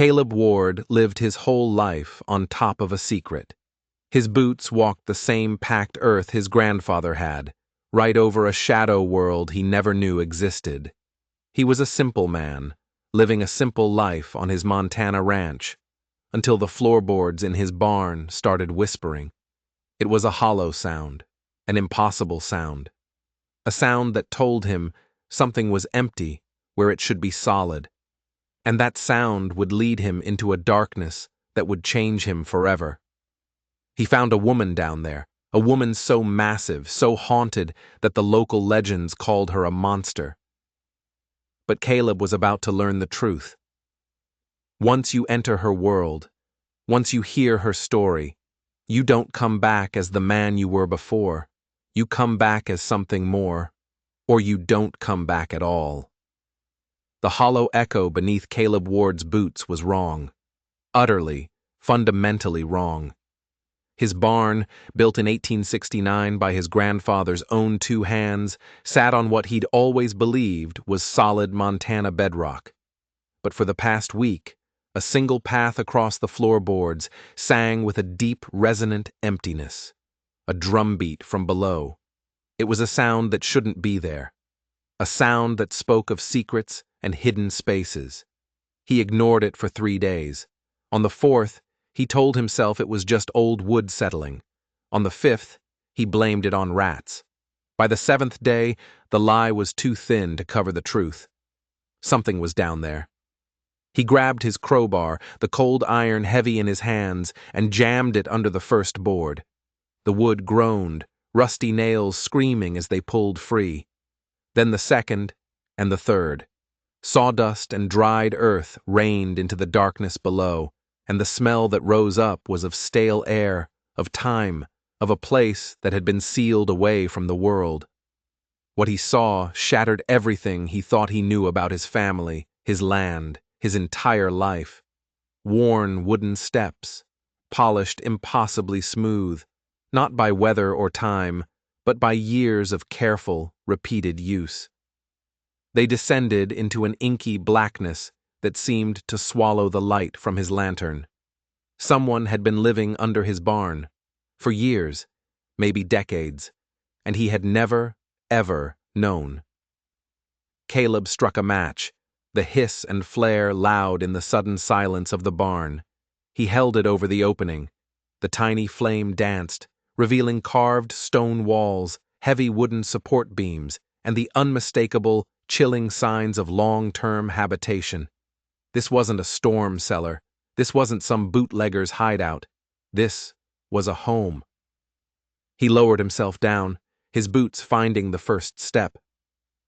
Caleb Ward lived his whole life on top of a secret. His boots walked the same packed earth his grandfather had, right over a shadow world he never knew existed. He was a simple man, living a simple life on his Montana ranch, until the floorboards in his barn started whispering. It was a hollow sound, an impossible sound, a sound that told him something was empty where it should be solid, and that sound would lead him into a darkness that would change him forever. He found a woman down there, a woman so massive, so haunted that the local legends called her a monster. But Caleb was about to learn the truth. Once you enter her world, once you hear her story, you don't come back as the man you were before. You come back as something more, or you don't come back at all. The hollow echo beneath Caleb Ward's boots was wrong. Utterly, fundamentally wrong. His barn, built in 1869 by his grandfather's own two hands, sat on what he'd always believed was solid Montana bedrock. But for the past week, a single path across the floorboards sang with a deep, resonant emptiness. A drumbeat from below. It was a sound that shouldn't be there. A sound that spoke of secrets and hidden spaces. He ignored it for 3 days. On the 4th, he told himself it was just old wood settling. On the 5th, he blamed it on rats. By the 7th day, the lie was too thin to cover the truth. Something was down there. He grabbed his crowbar, the cold iron heavy in his hands, and jammed it under the first board. The wood groaned, rusty nails screaming as they pulled free. Then the second and the third. Sawdust and dried earth rained into the darkness below, and the smell that rose up was of stale air, of time, of a place that had been sealed away from the world. What he saw shattered everything he thought he knew about his family, his land, his entire life. Worn wooden steps, polished impossibly smooth, not by weather or time, but by years of careful, repeated use. They descended into an inky blackness that seemed to swallow the light from his lantern. Someone had been living under his barn, for years, maybe decades, and he had never, ever known. Caleb struck a match, the hiss and flare loud in the sudden silence of the barn. He held it over the opening. The tiny flame danced, revealing carved stone walls, heavy wooden support beams, and the unmistakable, chilling signs of long-term habitation. This wasn't a storm cellar. This wasn't some bootlegger's hideout. This was a home. He lowered himself down, his boots finding the first step.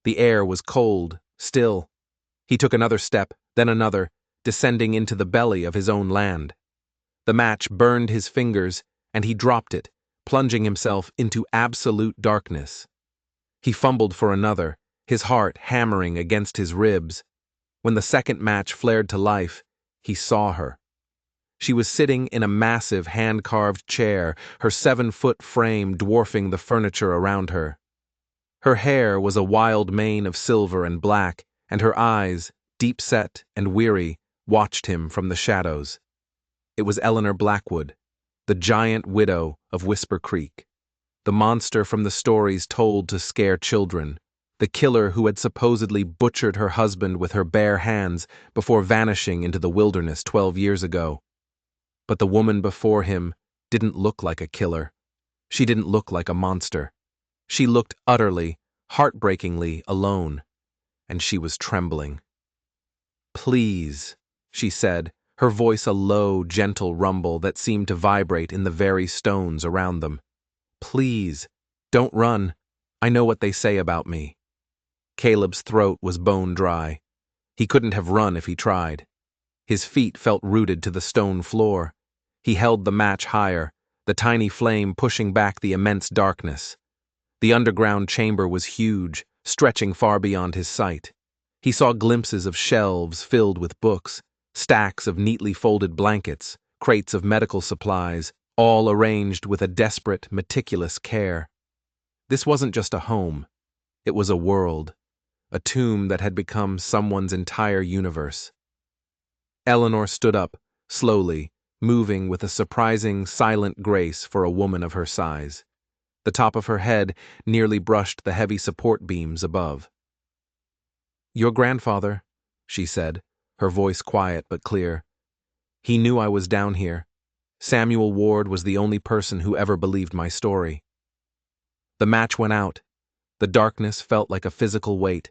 The air was cold, still. He took another step, then another, descending into the belly of his own land. The match burned his fingers, and he dropped it, plunging himself into absolute darkness. He fumbled for another, his heart hammering against his ribs. When the second match flared to life, he saw her. She was sitting in a massive hand-carved chair, her 7-foot frame dwarfing the furniture around her. Her hair was a wild mane of silver and black, and her eyes, deep-set and weary, watched him from the shadows. It was Eleanor Blackwood, the giant widow of Whisper Creek, the monster from the stories told to scare children, the killer who had supposedly butchered her husband with her bare hands before vanishing into the wilderness 12 years ago. But the woman before him didn't look like a killer. She didn't look like a monster. She looked utterly, heartbreakingly alone, and she was trembling. "Please," she said, her voice a low, gentle rumble that seemed to vibrate in the very stones around them. "Please, don't run. I know what they say about me." Caleb's throat was bone dry. He couldn't have run if he tried. His feet felt rooted to the stone floor. He held the match higher, the tiny flame pushing back the immense darkness. The underground chamber was huge, stretching far beyond his sight. He saw glimpses of shelves filled with books, stacks of neatly folded blankets, crates of medical supplies, all arranged with a desperate, meticulous care. This wasn't just a home. It was a world, a tomb that had become someone's entire universe. Eleanor stood up, slowly, moving with a surprising, silent grace for a woman of her size. The top of her head nearly brushed the heavy support beams above. "Your grandfather," she said, her voice quiet but clear. "He knew I was down here. Samuel Ward was the only person who ever believed my story." The match went out. The darkness felt like a physical weight.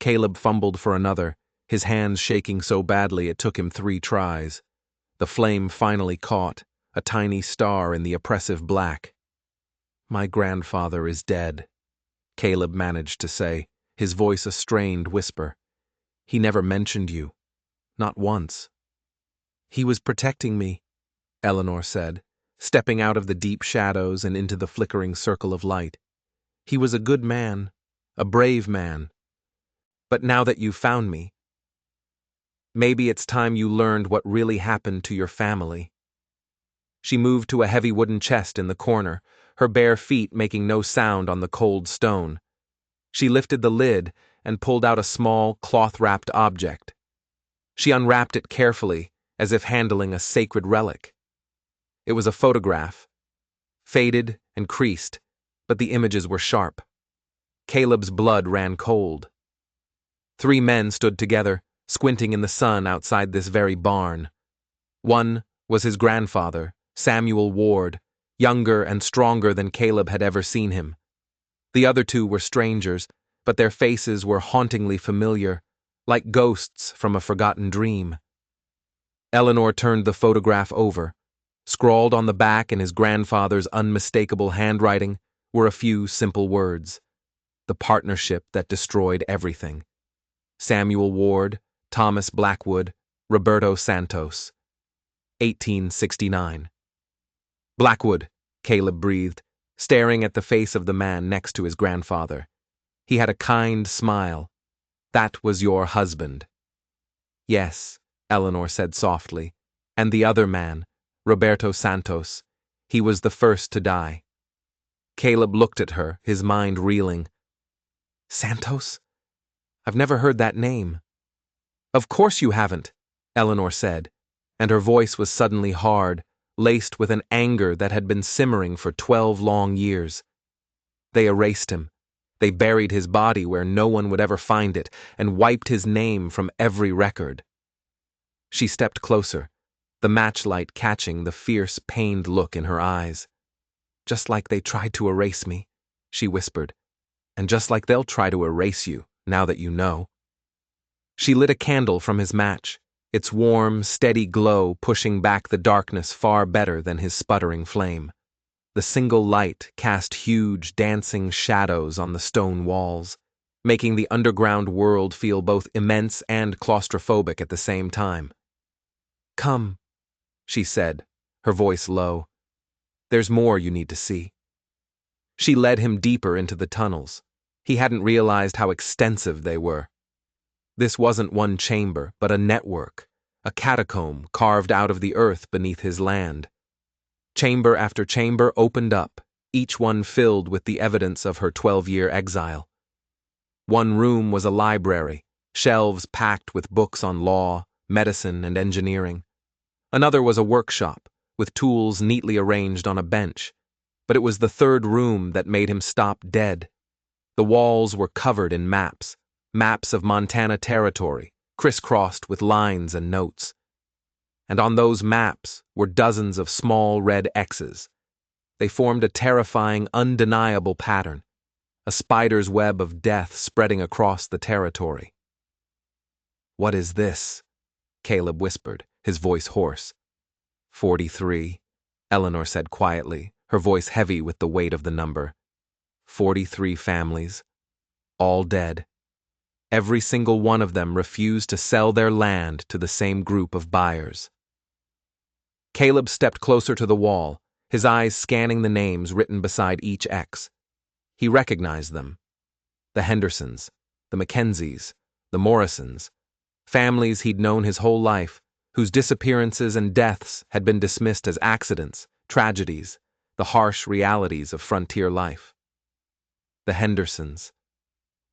Caleb fumbled for another, his hands shaking so badly it took him 3 tries. The flame finally caught, a tiny star in the oppressive black. "My grandfather is dead," Caleb managed to say, his voice a strained whisper. "He never mentioned you. Not once." "He was protecting me," Eleanor said, stepping out of the deep shadows and into the flickering circle of light. "He was a good man, a brave man. But now that you've found me, maybe it's time you learned what really happened to your family." She moved to a heavy wooden chest in the corner, her bare feet making no sound on the cold stone. She lifted the lid and pulled out a small, cloth-wrapped object. She unwrapped it carefully, as if handling a sacred relic. It was a photograph, faded and creased, but the images were sharp. Caleb's blood ran cold. 3 men stood together, squinting in the sun outside this very barn. One was his grandfather, Samuel Ward, younger and stronger than Caleb had ever seen him. The other 2 were strangers, but their faces were hauntingly familiar, like ghosts from a forgotten dream. Eleanor turned the photograph over. Scrawled on the back in his grandfather's unmistakable handwriting were a few simple words. The partnership that destroyed everything. Samuel Ward, Thomas Blackwood, Roberto Santos. 1869. "Blackwood," Caleb breathed, staring at the face of the man next to his grandfather. He had a kind smile. "That was your husband." "Yes," Eleanor said softly. "And the other man, Roberto Santos, he was the first to die." Caleb looked at her, his mind reeling. "Santos? I've never heard that name." "Of course you haven't," Eleanor said, and her voice was suddenly hard, laced with an anger that had been simmering for 12 long years. "They erased him. They buried his body where no one would ever find it, and wiped his name from every record." She stepped closer, the matchlight catching the fierce, pained look in her eyes. "Just like they tried to erase me," she whispered, "and just like they'll try to erase you, now that you know." She lit a candle from his match, its warm, steady glow pushing back the darkness far better than his sputtering flame. The single light cast huge, dancing shadows on the stone walls, making the underground world feel both immense and claustrophobic at the same time. "Come," she said, her voice low. "There's more you need to see." She led him deeper into the tunnels. He hadn't realized how extensive they were. This wasn't one chamber, but a network, a catacomb carved out of the earth beneath his land. Chamber after chamber opened up, each one filled with the evidence of her 12-year exile. One room was a library, shelves packed with books on law, medicine, and engineering. Another was a workshop, with tools neatly arranged on a bench. But it was the 3rd room that made him stop dead. The walls were covered in maps of Montana territory, crisscrossed with lines and notes. And on those maps were dozens of small red X's. They formed a terrifying, undeniable pattern, a spider's web of death spreading across the territory. "What is this?" Caleb whispered, his voice hoarse. 43, Eleanor said quietly, her voice heavy with the weight of the number. 43 families, all dead. Every single one of them refused to sell their land to the same group of buyers. Caleb stepped closer to the wall, his eyes scanning the names written beside each X. He recognized them. The Hendersons, the Mackenzies, the Morrisons, families he'd known his whole life, whose disappearances and deaths had been dismissed as accidents, tragedies, the harsh realities of frontier life. The Hendersons.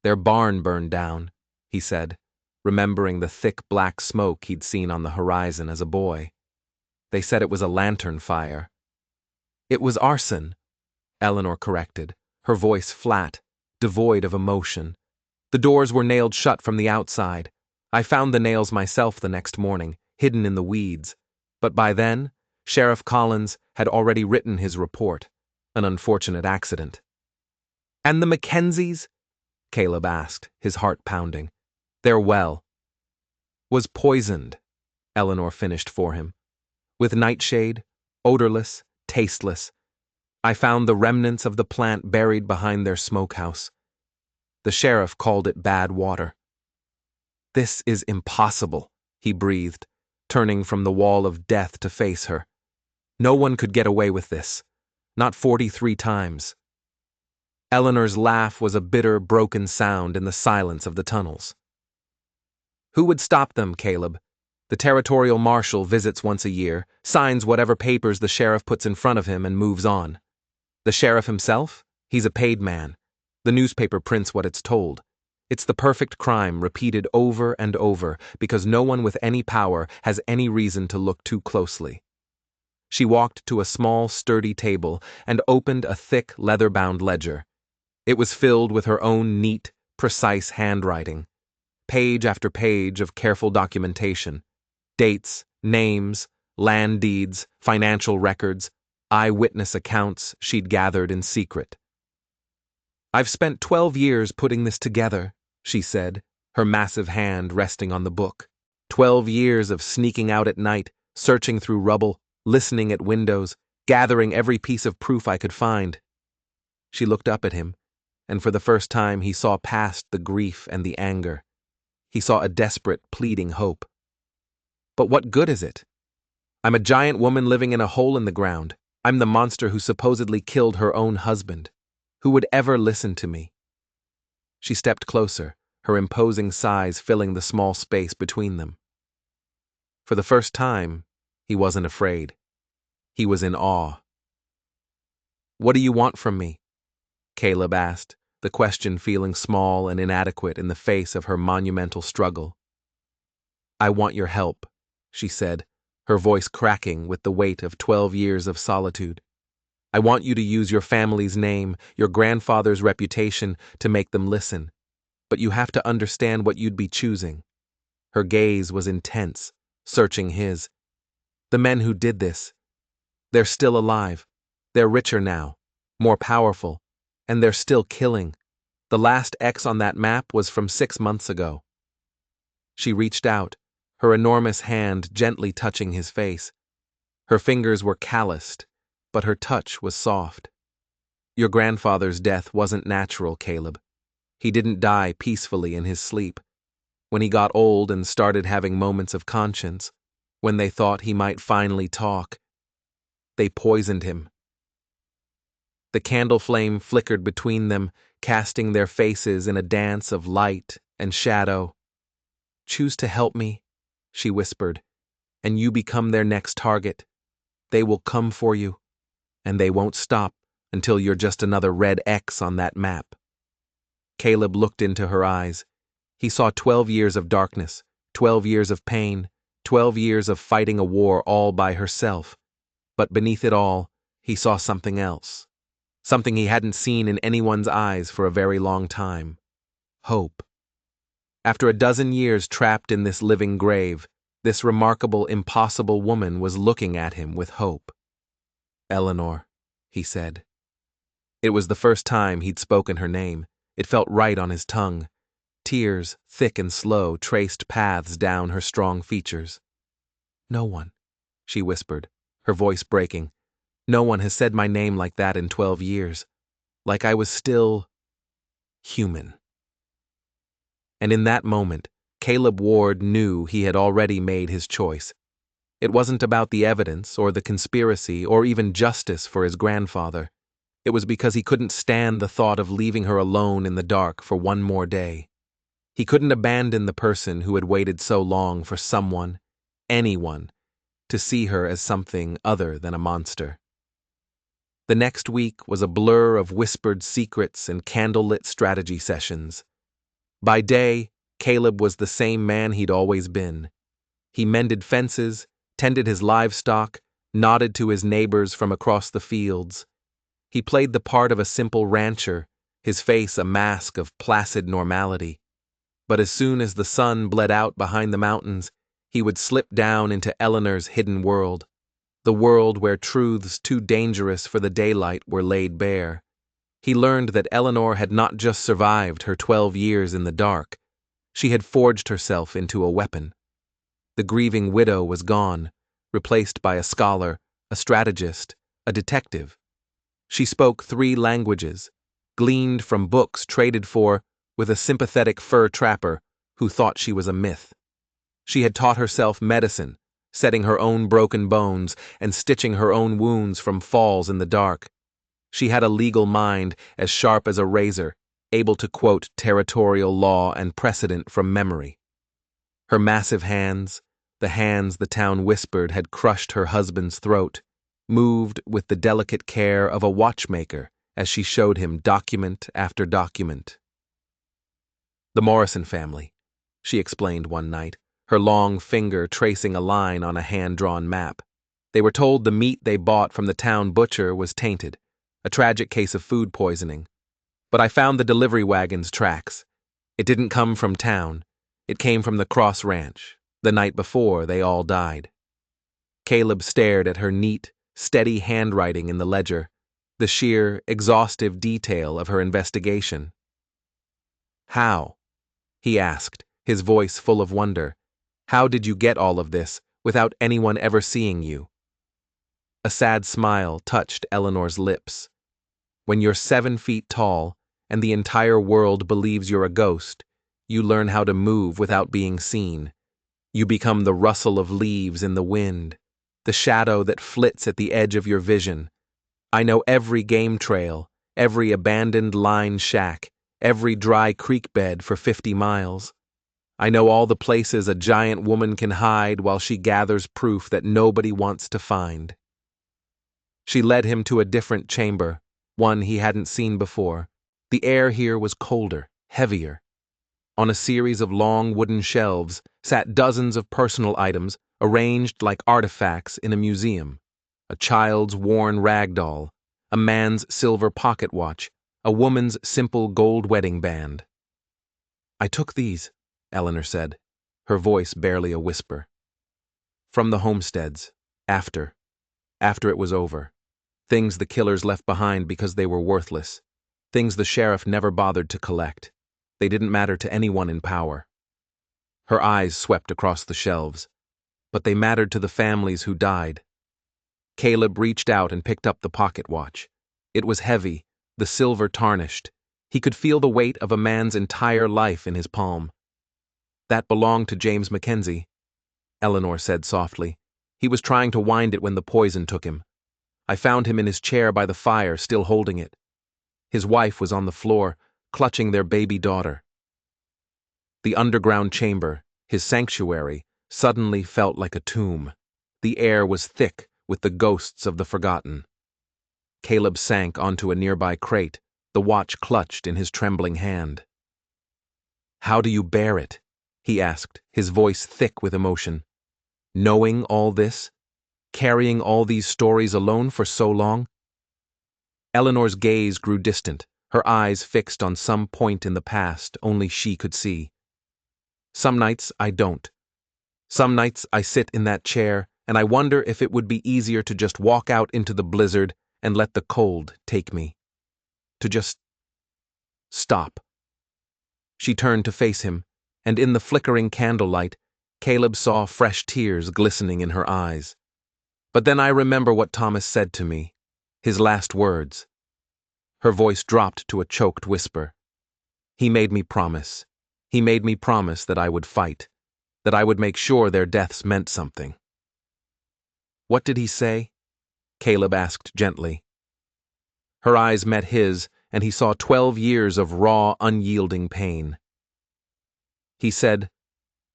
"Their barn burned down," he said, remembering the thick black smoke he'd seen on the horizon as a boy. They said it was a lantern fire. It was arson, Eleanor corrected, her voice flat, devoid of emotion. The doors were nailed shut from the outside. I found the nails myself the next morning, hidden in the weeds. But by then, Sheriff Collins had already written his report. An unfortunate accident. And the Mackenzies? Caleb asked, his heart pounding. Their well was poisoned, Eleanor finished for him. With nightshade, odorless, tasteless. I found the remnants of the plant buried behind their smokehouse. The sheriff called it bad water. This is impossible, he breathed, turning from the wall of death to face her. No one could get away with this. Not 43 times. Eleanor's laugh was a bitter, broken sound in the silence of the tunnels. Who would stop them, Caleb? The territorial marshal visits once a year, signs whatever papers the sheriff puts in front of him, and moves on. The sheriff himself? He's a paid man. The newspaper prints what it's told. It's the perfect crime repeated over and over because no one with any power has any reason to look too closely. She walked to a small, sturdy table and opened a thick, leather-bound ledger. It was filled with her own neat, precise handwriting. Page after page of careful documentation. Dates, names, land deeds, financial records, eyewitness accounts she'd gathered in secret. I've spent 12 years putting this together, she said, her massive hand resting on the book. 12 years of sneaking out at night, searching through rubble, listening at windows, gathering every piece of proof I could find. She looked up at him, and for the first time he saw past the grief and the anger. He saw a desperate, pleading hope. But what good is it? I'm a giant woman living in a hole in the ground. I'm the monster who supposedly killed her own husband. Who would ever listen to me? She stepped closer, her imposing size filling the small space between them. For the first time, he wasn't afraid. He was in awe. What do you want from me? Caleb asked, the question feeling small and inadequate in the face of her monumental struggle. I want your help, she said, her voice cracking with the weight of 12 years of solitude. I want you to use your family's name, your grandfather's reputation, to make them listen. But you have to understand what you'd be choosing. Her gaze was intense, searching his. The men who did this, they're still alive. They're richer now, more powerful, and they're still killing. The last X on that map was from 6 months ago. She reached out, her enormous hand gently touching his face. Her fingers were calloused, but her touch was soft. Your grandfather's death wasn't natural, Caleb. He didn't die peacefully in his sleep. When he got old and started having moments of conscience, when they thought he might finally talk, they poisoned him. The candle flame flickered between them, casting their faces in a dance of light and shadow. Choose to help me, she whispered, and you become their next target. They will come for you, and they won't stop until you're just another red X on that map. Caleb looked into her eyes. He saw 12 years of darkness, 12 years of pain, 12 years of fighting a war all by herself. But beneath it all, he saw something else. Something he hadn't seen in anyone's eyes for a very long time. Hope. After a dozen years trapped in this living grave, this remarkable, impossible woman was looking at him with hope. Eleanor, he said. It was the first time he'd spoken her name. It felt right on his tongue. Tears, thick and slow, traced paths down her strong features. No one, she whispered, her voice breaking. No one has said my name like that in 12 years. Like I was still human. And in that moment, Caleb Ward knew he had already made his choice. It wasn't about the evidence or the conspiracy or even justice for his grandfather. It was because he couldn't stand the thought of leaving her alone in the dark for one more day. He couldn't abandon the person who had waited so long for someone, anyone, to see her as something other than a monster. The next week was a blur of whispered secrets and candlelit strategy sessions. By day, Caleb was the same man he'd always been. He mended fences, tended his livestock, nodded to his neighbors from across the fields. He played the part of a simple rancher, his face a mask of placid normality. But as soon as the sun bled out behind the mountains, he would slip down into Eleanor's hidden world, the world where truths too dangerous for the daylight were laid bare. He learned that Eleanor had not just survived her 12 years in the dark, she had forged herself into a weapon. The grieving widow was gone, replaced by a scholar, a strategist, a detective. She spoke 3 languages, gleaned from books traded for with a sympathetic fur trapper who thought she was a myth. She had taught herself medicine, setting her own broken bones and stitching her own wounds from falls in the dark. She had a legal mind as sharp as a razor, able to quote territorial law and precedent from memory. Her massive hands, the hands the town whispered had crushed her husband's throat, moved with the delicate care of a watchmaker as she showed him document after document. The Morrison family, she explained one night, her long finger tracing a line on a hand-drawn map. They were told the meat they bought from the town butcher was tainted, a tragic case of food poisoning. But I found the delivery wagon's tracks. It didn't come from town. It came from the Cross Ranch, the night before they all died. Caleb stared at her neat, steady handwriting in the ledger, the sheer, exhaustive detail of her investigation. How? He asked, his voice full of wonder. How did you get all of this without anyone ever seeing you? A sad smile touched Eleanor's lips. When you're 7 feet tall and the entire world believes you're a ghost, you learn how to move without being seen. You become the rustle of leaves in the wind, the shadow that flits at the edge of your vision. I know every game trail, every abandoned line shack, every dry creek bed for 50 miles. I know all the places a giant woman can hide while she gathers proof that nobody wants to find. She led him to a different chamber, one he hadn't seen before. The air here was colder, heavier. On a series of long wooden shelves sat dozens of personal items arranged like artifacts in a museum. A child's worn rag doll, a man's silver pocket watch, a woman's simple gold wedding band. I took these, Eleanor said, her voice barely a whisper. From the homesteads, after it was over. Things the killers left behind because they were worthless. Things the sheriff never bothered to collect. They didn't matter to anyone in power. Her eyes swept across the shelves. But they mattered to the families who died. Caleb reached out and picked up the pocket watch. It was heavy, the silver tarnished. He could feel the weight of a man's entire life in his palm. That belonged to James Mackenzie, Eleanor said softly. He was trying to wind it when the poison took him. I found him in his chair by the fire, still holding it. His wife was on the floor, clutching their baby daughter. The underground chamber, his sanctuary, suddenly felt like a tomb. The air was thick with the ghosts of the forgotten. Caleb sank onto a nearby crate, the watch clutched in his trembling hand. How do you bear it? He asked, his voice thick with emotion. Knowing all this? Carrying all these stories alone for so long? Eleanor's gaze grew distant, her eyes fixed on some point in the past only she could see. Some nights I don't. Some nights I sit in that chair and I wonder if it would be easier to just walk out into the blizzard and let the cold take me. To just stop. She turned to face him, and in the flickering candlelight, Caleb saw fresh tears glistening in her eyes. But then I remember what Thomas said to me, his last words. Her voice dropped to a choked whisper. He made me promise. He made me promise that I would fight, that I would make sure their deaths meant something. What did he say? Caleb asked gently. Her eyes met his, and he saw 12 years of raw, unyielding pain. He said,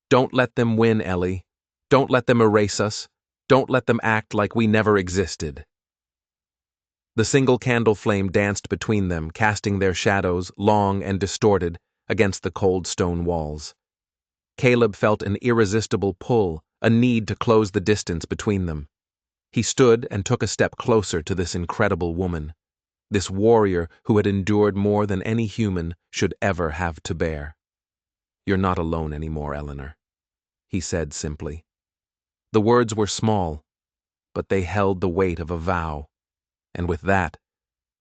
Don't let them win, Ellie. Don't let them erase us. Don't let them act like we never existed. The single candle flame danced between them, casting their shadows, long and distorted, against the cold stone walls. Caleb felt an irresistible pull, a need to close the distance between them. He stood and took a step closer to this incredible woman, this warrior who had endured more than any human should ever have to bear. "You're not alone anymore, Eleanor," he said simply. The words were small, but they held the weight of a vow, and with that,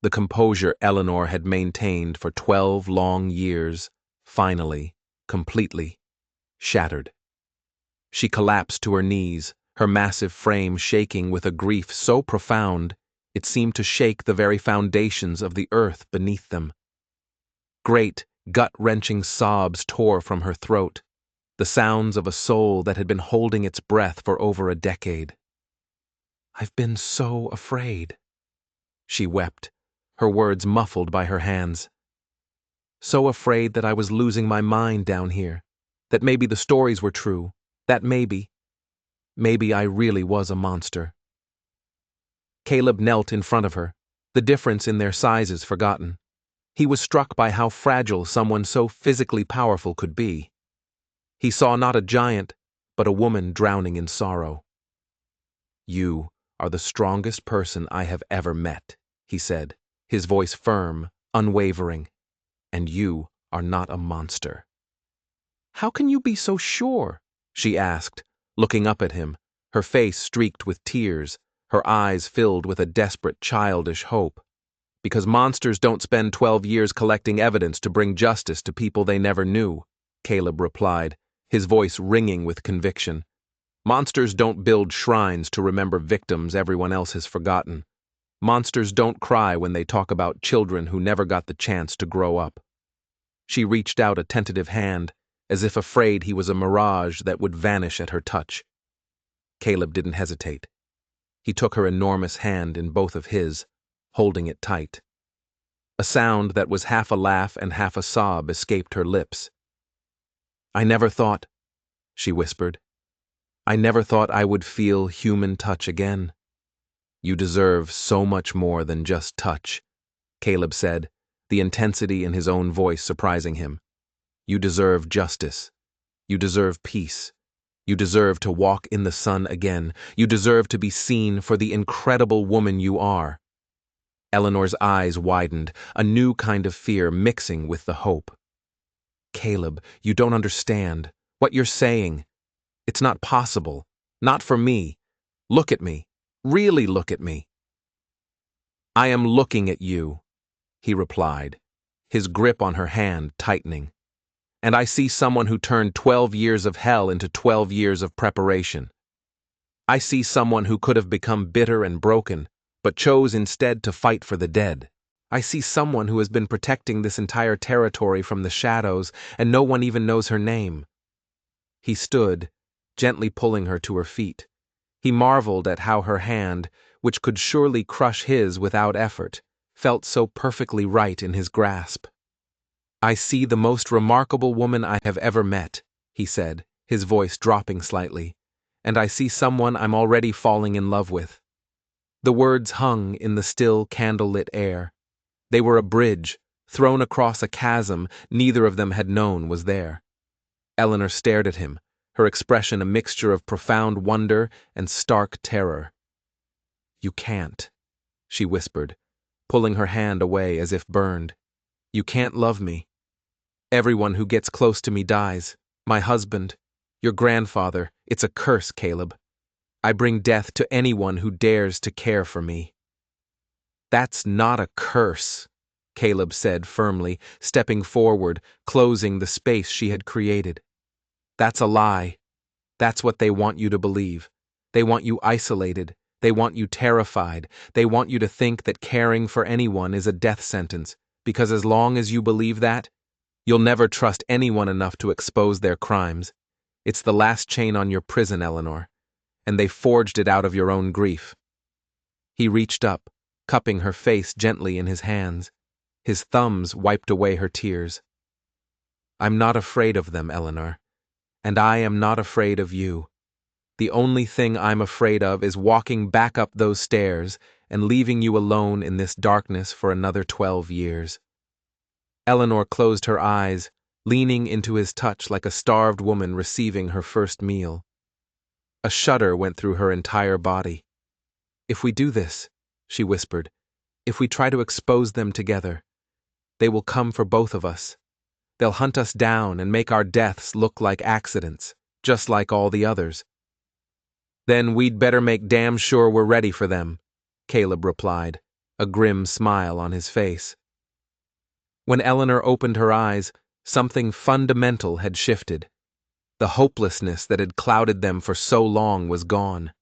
the composure Eleanor had maintained for 12 long years, finally, completely, shattered. She collapsed to her knees, her massive frame shaking with a grief so profound it seemed to shake the very foundations of the earth beneath them. Great, gut-wrenching sobs tore from her throat, the sounds of a soul that had been holding its breath for over a decade. "I've been so afraid," she wept, her words muffled by her hands. "So afraid that I was losing my mind down here, that maybe the stories were true, that maybe I really was a monster." Caleb knelt in front of her, the difference in their sizes forgotten. He was struck by how fragile someone so physically powerful could be. He saw not a giant, but a woman drowning in sorrow. "You are the strongest person I have ever met," he said, his voice firm, unwavering. "And you are not a monster." "How can you be so sure?" she asked, looking up at him, her face streaked with tears, her eyes filled with a desperate childish hope. "Because monsters don't spend 12 years collecting evidence to bring justice to people they never knew," Caleb replied, his voice ringing with conviction. "Monsters don't build shrines to remember victims everyone else has forgotten. Monsters don't cry when they talk about children who never got the chance to grow up." She reached out a tentative hand, as if afraid he was a mirage that would vanish at her touch. Caleb didn't hesitate. He took her enormous hand in both of his, holding it tight. A sound that was half a laugh and half a sob escaped her lips. "I never thought," she whispered, "I never thought I would feel human touch again." "You deserve so much more than just touch," Caleb said, the intensity in his own voice surprising him. "You deserve justice. You deserve peace. You deserve to walk in the sun again. You deserve to be seen for the incredible woman you are." Eleanor's eyes widened, a new kind of fear mixing with the hope. "Caleb, you don't understand. What you're saying. It's not possible. Not for me. Look at me. Really look at me." "I am looking at you," he replied, his grip on her hand tightening. "And I see someone who turned 12 years of hell into 12 years of preparation. I see someone who could have become bitter and broken, but chose instead to fight for the dead. I see someone who has been protecting this entire territory from the shadows, and no one even knows her name." He stood, gently pulling her to her feet. He marveled at how her hand, which could surely crush his without effort, felt so perfectly right in his grasp. "I see the most remarkable woman I have ever met," he said, his voice dropping slightly, "and I see someone I'm already falling in love with." The words hung in the still candlelit air. They were a bridge, thrown across a chasm neither of them had known was there. Eleanor stared at him, her expression a mixture of profound wonder and stark terror. "You can't," she whispered, pulling her hand away as if burned. "You can't love me. Everyone who gets close to me dies. My husband, your grandfather. It's a curse, Caleb. I bring death to anyone who dares to care for me." "That's not a curse," Caleb said firmly, stepping forward, closing the space she had created. "That's a lie. That's what they want you to believe. They want you isolated. They want you terrified. They want you to think that caring for anyone is a death sentence, because as long as you believe that, you'll never trust anyone enough to expose their crimes. It's the last chain on your prison, Eleanor, and they forged it out of your own grief." He reached up, cupping her face gently in his hands. His thumbs wiped away her tears. "I'm not afraid of them, Eleanor, and I am not afraid of you. The only thing I'm afraid of is walking back up those stairs and leaving you alone in this darkness for another 12 years." Eleanor closed her eyes, leaning into his touch like a starved woman receiving her first meal. A shudder went through her entire body. "If we do this," she whispered, "if we try to expose them together, they will come for both of us. They'll hunt us down and make our deaths look like accidents, just like all the others." "Then we'd better make damn sure we're ready for them," Caleb replied, a grim smile on his face. When Eleanor opened her eyes, something fundamental had shifted. The hopelessness that had clouded them for so long was gone.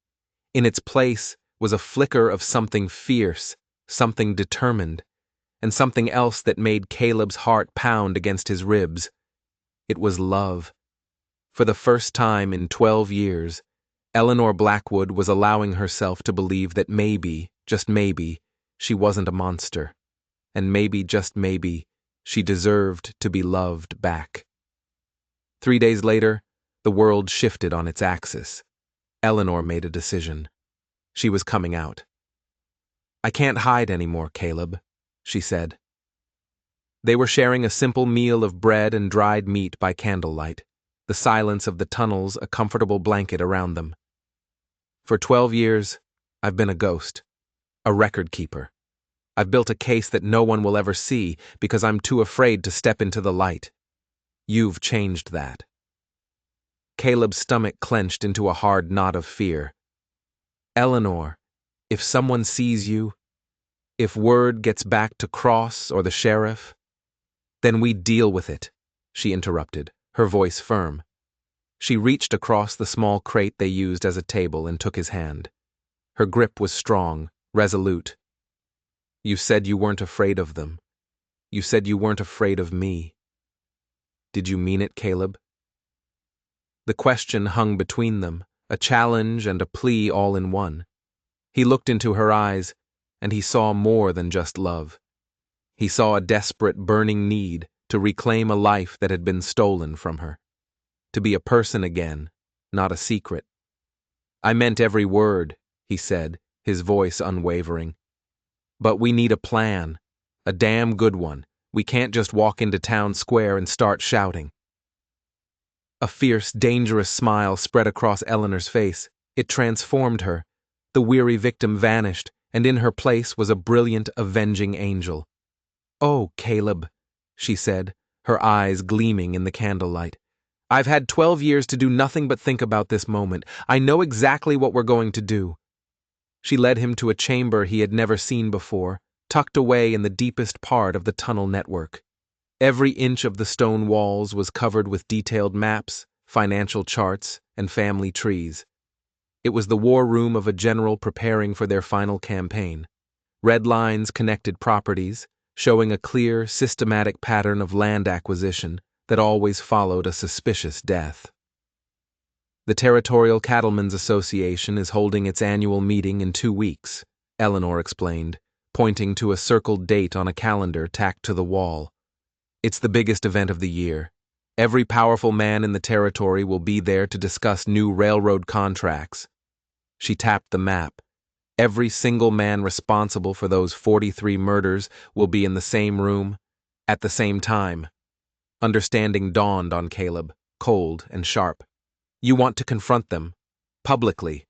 In its place was a flicker of something fierce, something determined, and something else that made Caleb's heart pound against his ribs. It was love. For the first time in 12 years, Eleanor Blackwood was allowing herself to believe that maybe, just maybe, she wasn't a monster. And maybe, just maybe, she deserved to be loved back. 3 days later, the world shifted on its axis. Eleanor made a decision. She was coming out. "I can't hide anymore, Caleb," she said. They were sharing a simple meal of bread and dried meat by candlelight, the silence of the tunnels a comfortable blanket around them. "For 12 years, I've been a ghost, a record keeper. I've built a case that no one will ever see because I'm too afraid to step into the light. You've changed that." Caleb's stomach clenched into a hard knot of fear. "Eleanor, if someone sees you, if word gets back to Cross or the sheriff—" "Then we deal with it," she interrupted, her voice firm. She reached across the small crate they used as a table and took his hand. Her grip was strong, resolute. "You said you weren't afraid of them. You said you weren't afraid of me. Did you mean it, Caleb?" The question hung between them, a challenge and a plea all in one. He looked into her eyes, and he saw more than just love. He saw a desperate, burning need to reclaim a life that had been stolen from her. To be a person again, not a secret. "I meant every word," he said, his voice unwavering. "But we need a plan, a damn good one. We can't just walk into town square and start shouting." A fierce, dangerous smile spread across Eleanor's face. It transformed her. The weary victim vanished, and in her place was a brilliant, avenging angel. "Oh, Caleb," she said, her eyes gleaming in the candlelight. "I've had 12 years to do nothing but think about this moment. I know exactly what we're going to do." She led him to a chamber he had never seen before, tucked away in the deepest part of the tunnel network. Every inch of the stone walls was covered with detailed maps, financial charts, and family trees. It was the war room of a general preparing for their final campaign. Red lines connected properties, showing a clear, systematic pattern of land acquisition that always followed a suspicious death. "The Territorial Cattlemen's Association is holding its annual meeting in 2 weeks," Eleanor explained, pointing to a circled date on a calendar tacked to the wall. "It's the biggest event of the year. Every powerful man in the territory will be there to discuss new railroad contracts." She tapped the map. "Every single man responsible for those 43 murders will be in the same room, at the same time." Understanding dawned on Caleb, cold and sharp. "You want to confront them, publicly."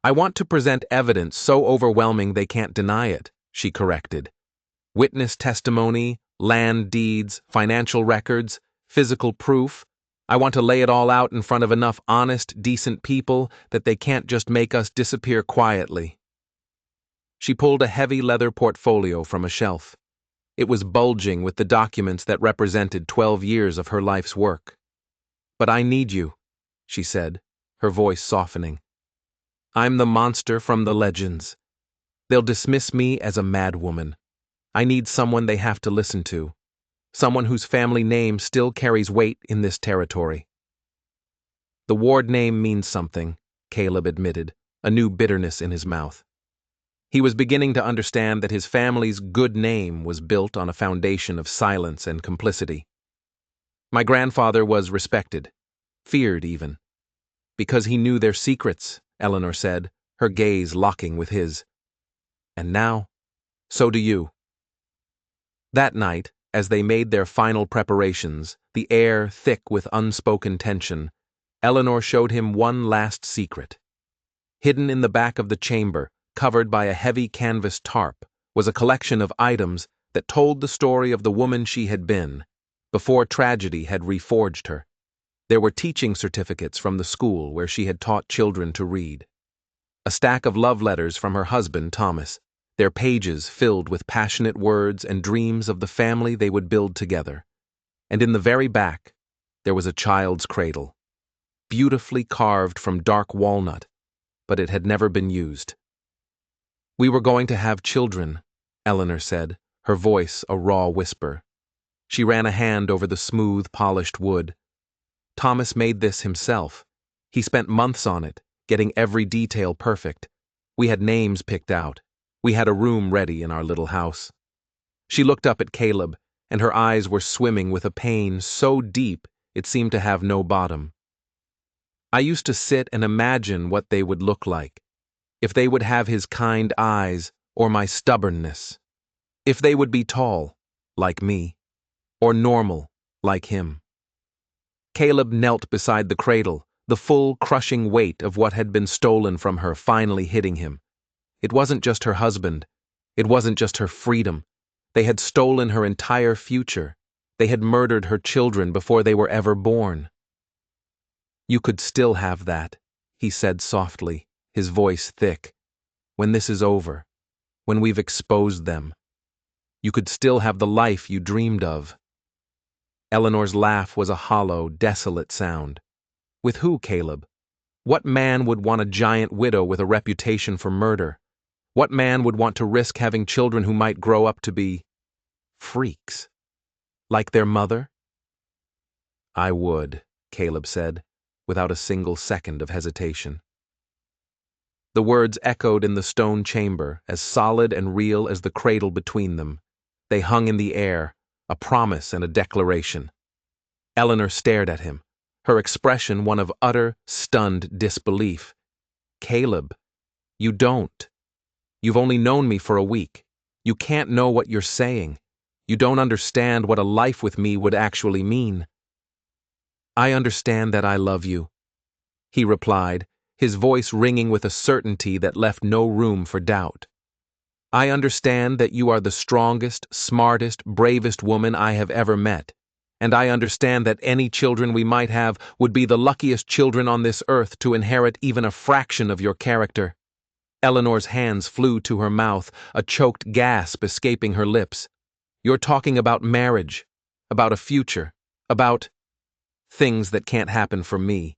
"I want to present evidence so overwhelming they can't deny it," she corrected. "Witness testimony, land deeds, financial records, physical proof. I want to lay it all out in front of enough honest, decent people that they can't just make us disappear quietly." She pulled a heavy leather portfolio from a shelf. It was bulging with the documents that represented 12 years of her life's work. "But I need you," she said, her voice softening. "I'm the monster from the legends. They'll dismiss me as a madwoman. I need someone they have to listen to. Someone whose family name still carries weight in this territory." "The Ward name means something," Caleb admitted, a new bitterness in his mouth. He was beginning to understand that his family's good name was built on a foundation of silence and complicity. "My grandfather was respected, feared even. Because he knew their secrets," Eleanor said, her gaze locking with his. "And now, so do you." That night, as they made their final preparations, the air thick with unspoken tension, Eleanor showed him one last secret. Hidden in the back of the chamber, covered by a heavy canvas tarp, was a collection of items that told the story of the woman she had been, before tragedy had reforged her. There were teaching certificates from the school where she had taught children to read. A stack of love letters from her husband, Thomas, their pages filled with passionate words and dreams of the family they would build together. And in the very back, there was a child's cradle, beautifully carved from dark walnut, but it had never been used. "We were going to have children," Eleanor said, her voice a raw whisper. She ran a hand over the smooth, polished wood. "Thomas made this himself. He spent months on it, getting every detail perfect. We had names picked out. We had a room ready in our little house." She looked up at Caleb, and her eyes were swimming with a pain so deep it seemed to have no bottom. "I used to sit and imagine what they would look like. If they would have his kind eyes, or my stubbornness. If they would be tall, like me, or normal, like him." Caleb knelt beside the cradle, the full, crushing weight of what had been stolen from her finally hitting him. It wasn't just her husband. It wasn't just her freedom. They had stolen her entire future. They had murdered her children before they were ever born. "You could still have that," he said softly, his voice thick. "When this is over, when we've exposed them. You could still have the life you dreamed of." Eleanor's laugh was a hollow, desolate sound. With who, Caleb? What man would want a giant widow with a reputation for murder? What man would want to risk having children who might grow up to be freaks? Like their mother? "I would," Caleb said, without a single second of hesitation. The words echoed in the stone chamber, as solid and real as the cradle between them. They hung in the air, a promise and a declaration. Eleanor stared at him, her expression one of utter, stunned disbelief. "Caleb, you don't. You've only known me for a week. You can't know what you're saying. You don't understand what a life with me would actually mean." "I understand that I love you," he replied, his voice ringing with a certainty that left no room for doubt. "I understand that you are the strongest, smartest, bravest woman I have ever met, and I understand that any children we might have would be the luckiest children on this earth to inherit even a fraction of your character." Eleanor's hands flew to her mouth, a choked gasp escaping her lips. "You're talking about marriage, about a future, about things that can't happen for me."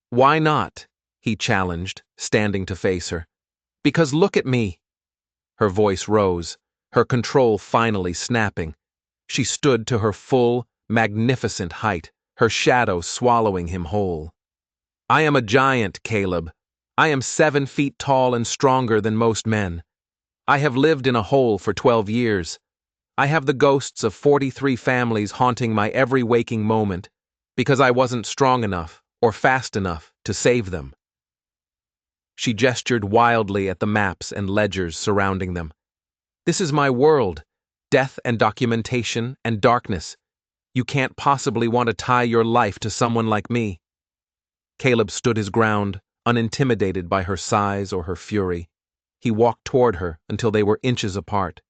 "Why not?" he challenged, standing to face her. "Because look at me." Her voice rose, her control finally snapping. She stood to her full, magnificent height, her shadow swallowing him whole. "I am a giant, Caleb. I am 7 feet tall and stronger than most men. I have lived in a hole for 12 years. I have the ghosts of 43 families haunting my every waking moment, because I wasn't strong enough or fast enough to save them." She gestured wildly at the maps and ledgers surrounding them. "This is my world, death and documentation and darkness. You can't possibly want to tie your life to someone like me." Caleb stood his ground, unintimidated by her size or her fury. He walked toward her until they were inches apart.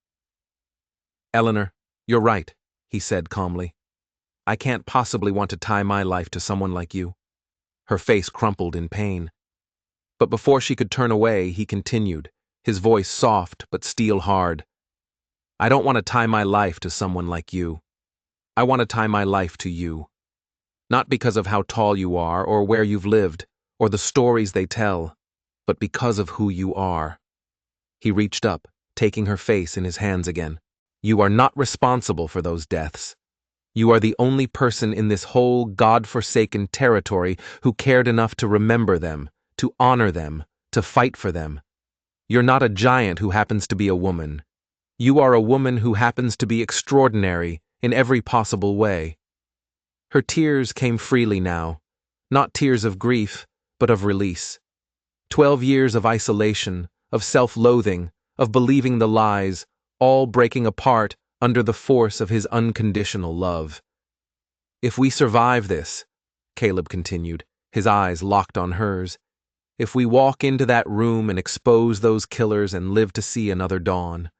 "Eleanor, you're right," he said calmly. "I can't possibly want to tie my life to someone like you." Her face crumpled in pain. But before she could turn away, he continued, his voice soft but steel hard. "I don't want to tie my life to someone like you. I want to tie my life to you. Not because of how tall you are or where you've lived, or the stories they tell, but because of who you are." He reached up, taking her face in his hands again. "You are not responsible for those deaths. You are the only person in this whole God-forsaken territory who cared enough to remember them, to honor them, to fight for them. You're not a giant who happens to be a woman. You are a woman who happens to be extraordinary in every possible way." Her tears came freely now, not tears of grief, but of release. 12 years of isolation, of self-loathing, of believing the lies, all breaking apart under the force of his unconditional love. "If we survive this," Caleb continued, his eyes locked on hers, "if we walk into that room and expose those killers and live to see another dawn,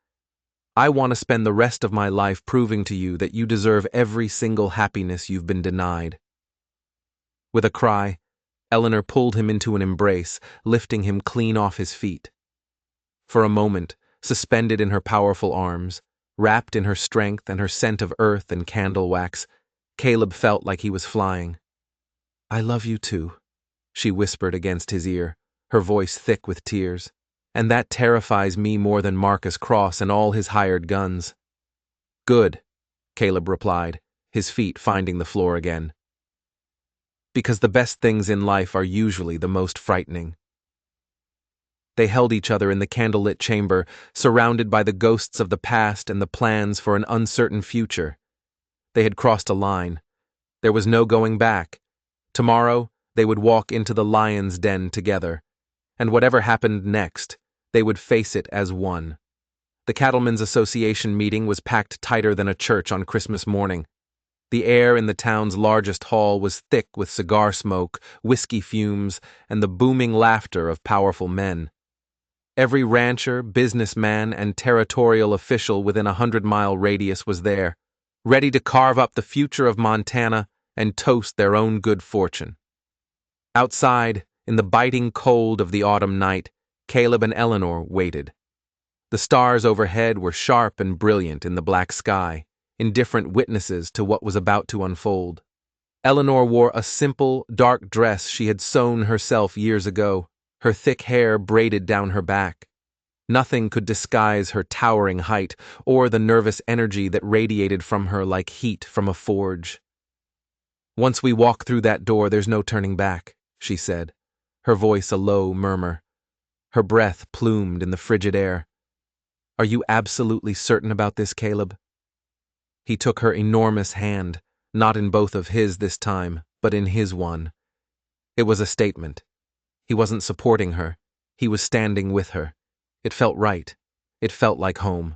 I want to spend the rest of my life proving to you that you deserve every single happiness you've been denied." With a cry, Eleanor pulled him into an embrace, lifting him clean off his feet. For a moment, suspended in her powerful arms, wrapped in her strength and her scent of earth and candle wax, Caleb felt like he was flying. "I love you too," she whispered against his ear, her voice thick with tears. "And that terrifies me more than Marcus Cross and all his hired guns." "Good," Caleb replied, his feet finding the floor again. "Because the best things in life are usually the most frightening." They held each other in the candlelit chamber, surrounded by the ghosts of the past and the plans for an uncertain future. They had crossed a line. There was no going back. Tomorrow, they would walk into the lion's den together. And whatever happened next, they would face it as one. The Cattlemen's Association meeting was packed tighter than a church on Christmas morning. The air in the town's largest hall was thick with cigar smoke, whiskey fumes, and the booming laughter of powerful men. Every rancher, businessman, and territorial official within a 100-mile radius was there, ready to carve up the future of Montana and toast their own good fortune. Outside, in the biting cold of the autumn night, Caleb and Eleanor waited. The stars overhead were sharp and brilliant in the black sky, indifferent witnesses to what was about to unfold. Eleanor wore a simple, dark dress she had sewn herself years ago, her thick hair braided down her back. Nothing could disguise her towering height or the nervous energy that radiated from her like heat from a forge. "Once we walk through that door, there's no turning back," she said, her voice a low murmur. Her breath plumed in the frigid air. "Are you absolutely certain about this, Caleb?" He took her enormous hand, not in both of his this time, but in his one. It was a statement. He wasn't supporting her. He was standing with her. It felt right. It felt like home.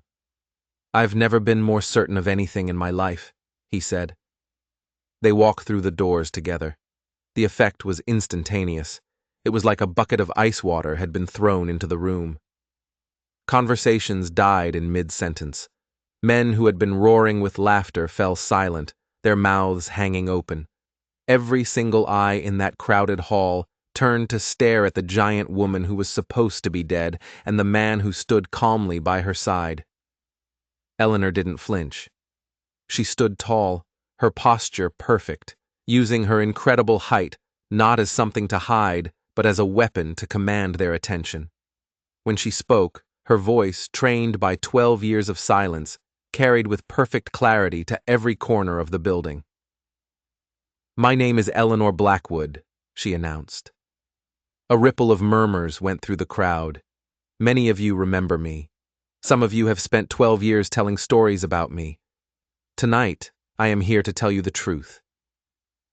"I've never been more certain of anything in my life," he said. They walked through the doors together. The effect was instantaneous. It was like a bucket of ice water had been thrown into the room. Conversations died in mid-sentence. Men who had been roaring with laughter fell silent, their mouths hanging open. Every single eye in that crowded hall turned to stare at the giant woman who was supposed to be dead and the man who stood calmly by her side. Eleanor didn't flinch. She stood tall, her posture perfect, using her incredible height not as something to hide, but as a weapon to command their attention. When she spoke, her voice, trained by 12 years of silence, carried with perfect clarity to every corner of the building. "My name is Eleanor Blackwood," she announced. A ripple of murmurs went through the crowd. Many of you remember me. Some of you have spent 12 years telling stories about me. Tonight, I am here to tell you the truth.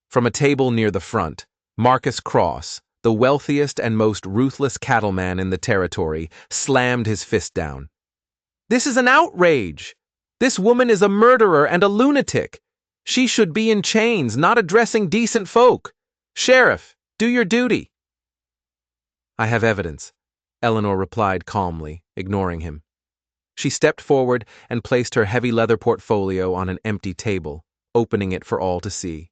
From a table near the front, Marcus Cross, the wealthiest and most ruthless cattleman in the territory, slammed his fist down. "This is an outrage! This woman is a murderer and a lunatic. She should be in chains, not addressing decent folk. Sheriff, do your duty." "I have evidence," Eleanor replied calmly, ignoring him. She stepped forward and placed her heavy leather portfolio on an empty table, opening it for all to see.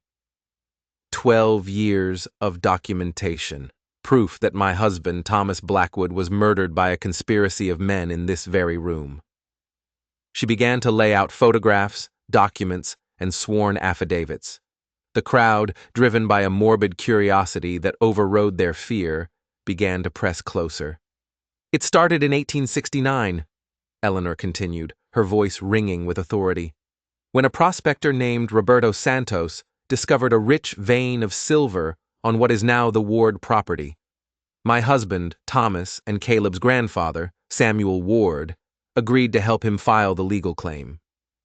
12 years of documentation, proof that my husband, Thomas Blackwood, was murdered by a conspiracy of men in this very room. She began to lay out photographs, documents, and sworn affidavits. The crowd, driven by a morbid curiosity that overrode their fear, began to press closer. "It started in 1869, Eleanor continued, her voice ringing with authority, when a prospector named Roberto Santos discovered a rich vein of silver on what is now the Ward property. My husband, Thomas, and Caleb's grandfather, Samuel Ward, agreed to help him file the legal claim.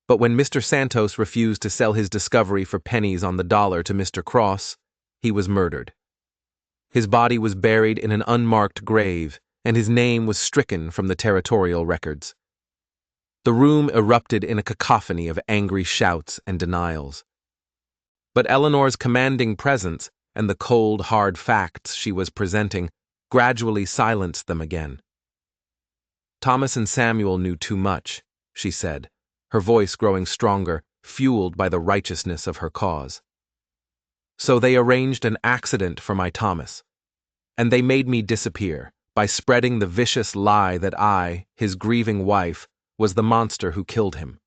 But when Mr. Santos refused to sell his discovery for pennies on the dollar to Mr. Cross, he was murdered. His body was buried in an unmarked grave, and his name was stricken from the territorial records. The room erupted in a cacophony of angry shouts and denials. But Eleanor's commanding presence and the cold, hard facts she was presenting gradually silenced them again. Thomas and Samuel knew too much, she said, her voice growing stronger, fueled by the righteousness of her cause. So they arranged an accident for my Thomas, and they made me disappear by spreading the vicious lie that I, his grieving wife, was the monster who killed him.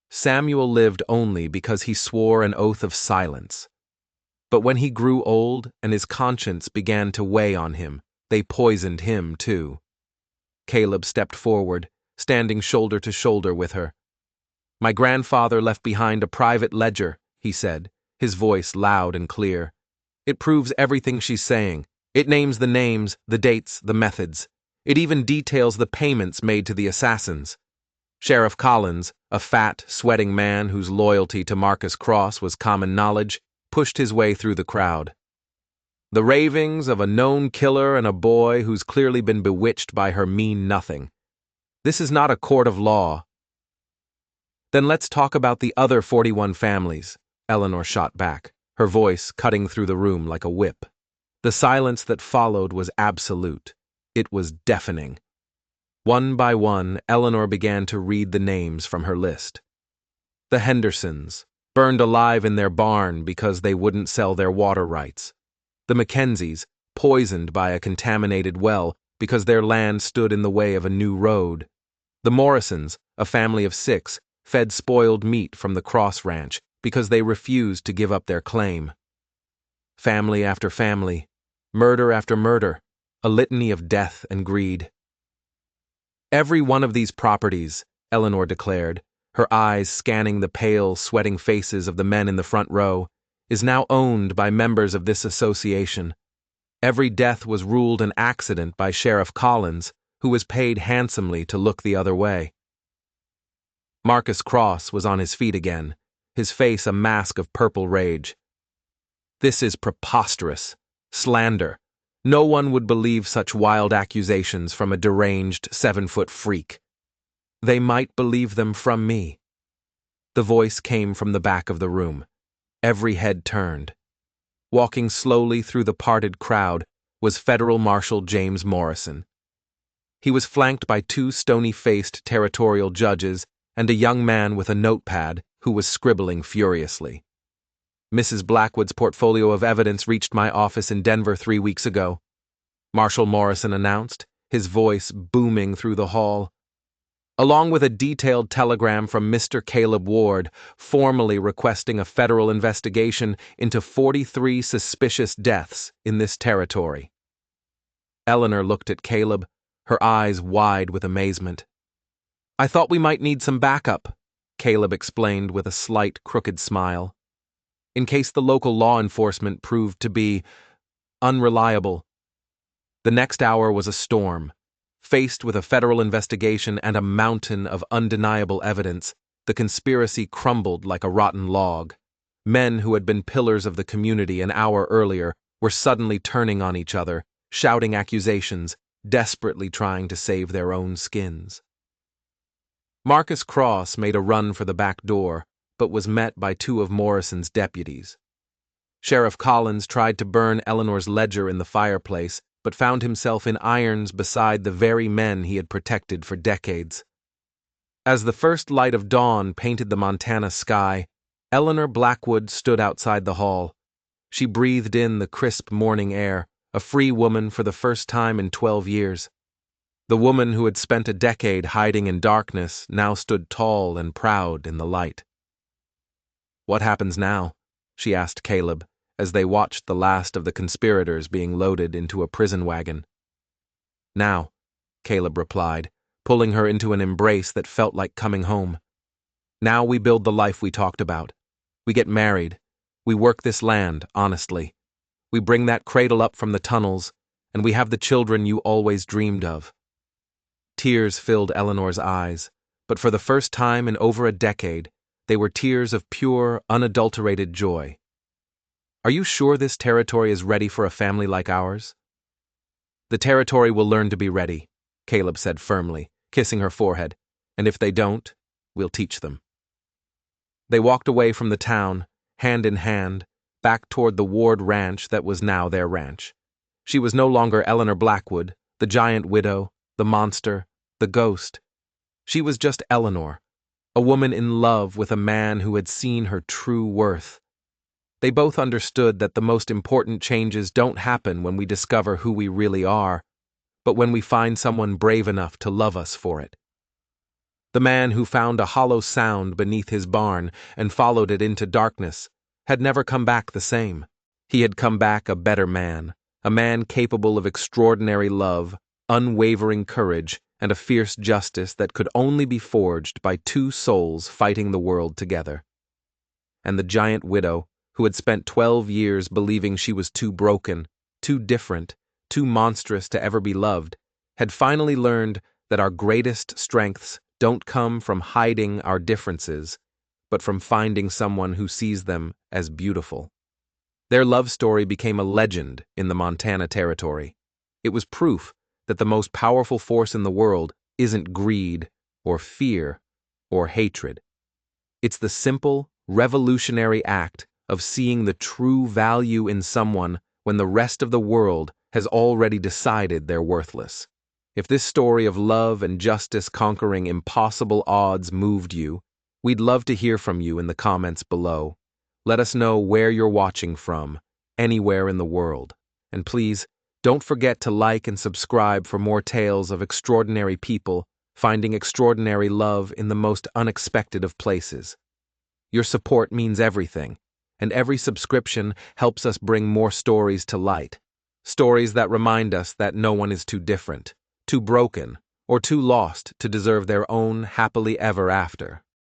Samuel lived only because he swore an oath of silence. But when he grew old and his conscience began to weigh on him, they poisoned him too. Caleb stepped forward, standing shoulder to shoulder with her. My grandfather left behind a private ledger, he said, his voice loud and clear. It proves everything she's saying. It names the names, the dates, the methods. It even details the payments made to the assassins. Sheriff Collins, a fat, sweating man whose loyalty to Marcus Cross was common knowledge, pushed his way through the crowd. The ravings of a known killer and a boy who's clearly been bewitched by her mean nothing. This is not a court of law. Then let's talk about the other 41 families, Eleanor shot back, her voice cutting through the room like a whip. The silence that followed was absolute. It was deafening. One by one, Eleanor began to read the names from her list. The Hendersons, burned alive in their barn because they wouldn't sell their water rights. The Mackenzies, poisoned by a contaminated well because their land stood in the way of a new road. The Morrisons, a family of 6, fed spoiled meat from the Cross Ranch because they refused to give up their claim. Family after family, murder after murder, a litany of death and greed. Every one of these properties, Eleanor declared, her eyes scanning the pale, sweating faces of the men in the front row, is now owned by members of this association. Every death was ruled an accident by Sheriff Collins, who was paid handsomely to look the other way. Marcus Cross was on his feet again, his face a mask of purple rage. This is preposterous. Slander. No one would believe such wild accusations from a deranged 7-foot freak. They might believe them from me. The voice came from the back of the room. Every head turned. Walking slowly through the parted crowd was Federal Marshal James Morrison. He was flanked by 2 stony-faced territorial judges and a young man with a notepad who was scribbling furiously. Mrs. Blackwood's portfolio of evidence reached my office in Denver 3 weeks ago, Marshal Morrison announced, his voice booming through the hall. Along with a detailed telegram from Mr. Caleb Ward, formally requesting a federal investigation into 43 suspicious deaths in this territory. Eleanor looked at Caleb, her eyes wide with amazement. I thought we might need some backup, Caleb explained with a slight, crooked smile. In case the local law enforcement proved to be unreliable. The next hour was a storm. Faced with a federal investigation and a mountain of undeniable evidence, the conspiracy crumbled like a rotten log. Men who had been pillars of the community an hour earlier were suddenly turning on each other, shouting accusations, desperately trying to save their own skins. Marcus Cross made a run for the back door, but was met by 2 of Morrison's deputies. Sheriff Collins tried to burn Eleanor's ledger in the fireplace, but found himself in irons beside the very men he had protected for decades. As the first light of dawn painted the Montana sky, Eleanor Blackwood stood outside the hall. She breathed in the crisp morning air, a free woman for the first time in 12 years. The woman who had spent a decade hiding in darkness now stood tall and proud in the light. What happens now? She asked Caleb, as they watched the last of the conspirators being loaded into a prison wagon. Now, Caleb replied, pulling her into an embrace that felt like coming home. Now we build the life we talked about. We get married. We work this land, honestly. We bring that cradle up from the tunnels, and we have the children you always dreamed of. Tears filled Eleanor's eyes, but for the first time in over a decade, they were tears of pure, unadulterated joy. Are you sure this territory is ready for a family like ours? The territory will learn to be ready, Caleb said firmly, kissing her forehead, And if they don't, we'll teach them. They walked away from the town, hand in hand, back toward the Ward ranch that was now their ranch. She was no longer Eleanor Blackwood, the giant widow, the monster, the ghost. She was just Eleanor, a woman in love with a man who had seen her true worth. They both understood that the most important changes don't happen when we discover who we really are, but when we find someone brave enough to love us for it. The man who found a hollow sound beneath his barn and followed it into darkness had never come back the same. He had come back a better man, a man capable of extraordinary love, unwavering courage, and a fierce justice that could only be forged by two souls fighting the world together. And the giant widow, who had spent 12 years believing she was too broken, too different, too monstrous to ever be loved, had finally learned that our greatest strengths don't come from hiding our differences, but from finding someone who sees them as beautiful. Their love story became a legend in the Montana Territory. It was proof that the most powerful force in the world isn't greed or fear or hatred. It's the simple, revolutionary act of seeing the true value in someone when the rest of the world has already decided they're worthless. If this story of love and justice conquering impossible odds moved you, we'd love to hear from you in the comments below. Let us know where you're watching from, anywhere in the world. And please, don't forget to like and subscribe for more tales of extraordinary people finding extraordinary love in the most unexpected of places. Your support means everything, and every subscription helps us bring more stories to light. Stories that remind us that no one is too different, too broken, or too lost to deserve their own happily ever after.